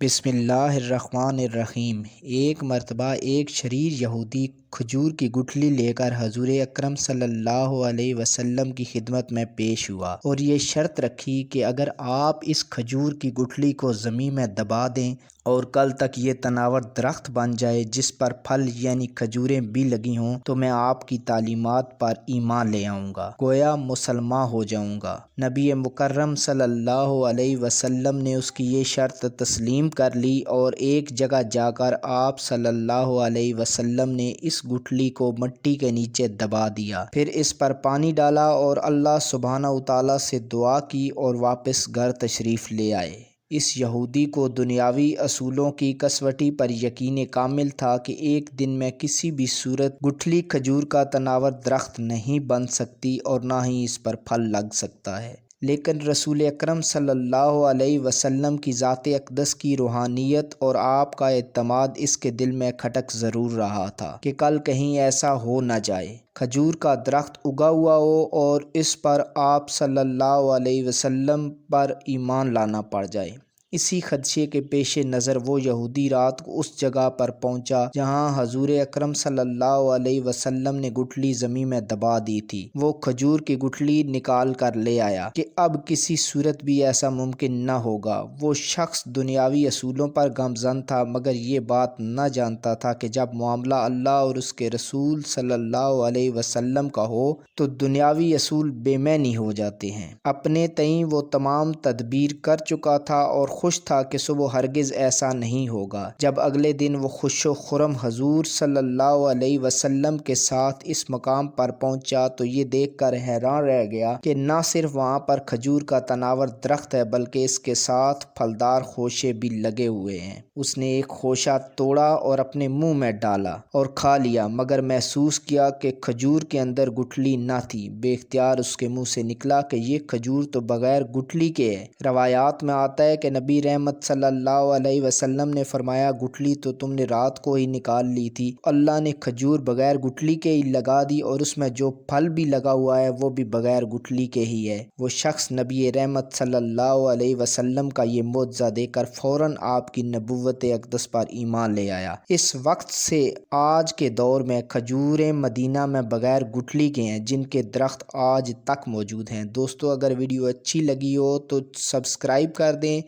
بسم اللہ الرحمن الرحیم۔ ایک مرتبہ ایک شریر یہودی کھجور کی گٹھلی لے کر حضور اکرم صلی اللہ علیہ وسلم کی خدمت میں پیش ہوا اور یہ شرط رکھی کہ اگر آپ اس کھجور کی گٹھلی کو زمین میں دبا دیں اور کل تک یہ تناور درخت بن جائے جس پر پھل یعنی کھجوریں بھی لگی ہوں تو میں آپ کی تعلیمات پر ایمان لے آؤں گا، گویا مسلمان ہو جاؤں گا۔ نبی مکرم صلی اللہ علیہ وسلم نے اس کی یہ شرط تسلیم کر لی اور ایک جگہ جا کر آپ صلی اللہ علیہ وسلم نے اس گٹھلی کو مٹی کے نیچے دبا دیا، پھر اس پر پانی ڈالا اور اللہ سبحانہ تعالیٰ سے دعا کی اور واپس گھر تشریف لے آئے۔ اس یہودی کو دنیاوی اصولوں کی کسوٹی پر یقین کامل تھا کہ ایک دن میں کسی بھی صورت گٹھلی کھجور کا تناور درخت نہیں بن سکتی اور نہ ہی اس پر پھل لگ سکتا ہے، لیکن رسول اکرم صلی اللہ علیہ وسلم کی ذات اقدس کی روحانیت اور آپ کا اعتماد اس کے دل میں کھٹک ضرور رہا تھا کہ کل کہیں ایسا ہو نہ جائے کھجور کا درخت اگا ہوا ہو اور اس پر آپ صلی اللہ علیہ وسلم پر ایمان لانا پڑ جائے۔ اسی خدشے کے پیش نظر وہ یہودی رات کو اس جگہ پر پہنچا جہاں حضور اکرم صلی اللہ علیہ وسلم نے گٹھلی زمین میں دبا دی تھی۔ وہ کھجور کی گٹھلی نکال کر لے آیا کہ اب کسی صورت بھی ایسا ممکن نہ ہوگا۔ وہ شخص دنیاوی اصولوں پر گامزن تھا مگر یہ بات نہ جانتا تھا کہ جب معاملہ اللہ اور اس کے رسول صلی اللہ علیہ وسلم کا ہو تو دنیاوی اصول بے معنی ہو جاتے ہیں۔ اپنے تئیں وہ تمام تدبیر کر چکا تھا اور خوش تھا کہ صبح ہرگز ایسا نہیں ہوگا۔ جب اگلے دن وہ خوش و خرم حضور صلی اللہ علیہ وسلم کے ساتھ اس مقام پر پہنچا تو یہ دیکھ کر حیران رہ گیا کہ نہ صرف وہاں پر کھجور کا تناور درخت ہے بلکہ اس کے ساتھ پھلدار خوشے بھی لگے ہوئے ہیں۔ اس نے ایک خوشہ توڑا اور اپنے منہ میں ڈالا اور کھا لیا مگر محسوس کیا کہ کھجور کے اندر گٹھلی نہ تھی۔ بے اختیار اس کے منہ سے نکلا کہ یہ کھجور تو بغیر گٹھلی کے ہے۔ روایات میں آتا ہے کہ نبی رحمت صلی اللہ علیہ وسلم نے فرمایا گٹھلی تو تم نے رات کو ہی نکال لی تھی، اللہ نے کھجور بغیر گٹھلی کے ہی لگا دی اور اس میں جو پھل بھی لگا ہوا ہے وہ بھی بغیر گٹھلی کے ہی ہے۔ وہ شخص نبی رحمت صلی اللہ علیہ وسلم کا یہ معجزہ دیکھ کر فوراً آپ کی نبوت اقدس پر ایمان لے آیا۔ اس وقت سے آج کے دور میں کھجوریں مدینہ میں بغیر گٹھلی کے ہیں جن کے درخت آج تک موجود ہیں۔ دوستو اگر ویڈیو اچھی لگی ہو تو سبسکرائب کر دیں۔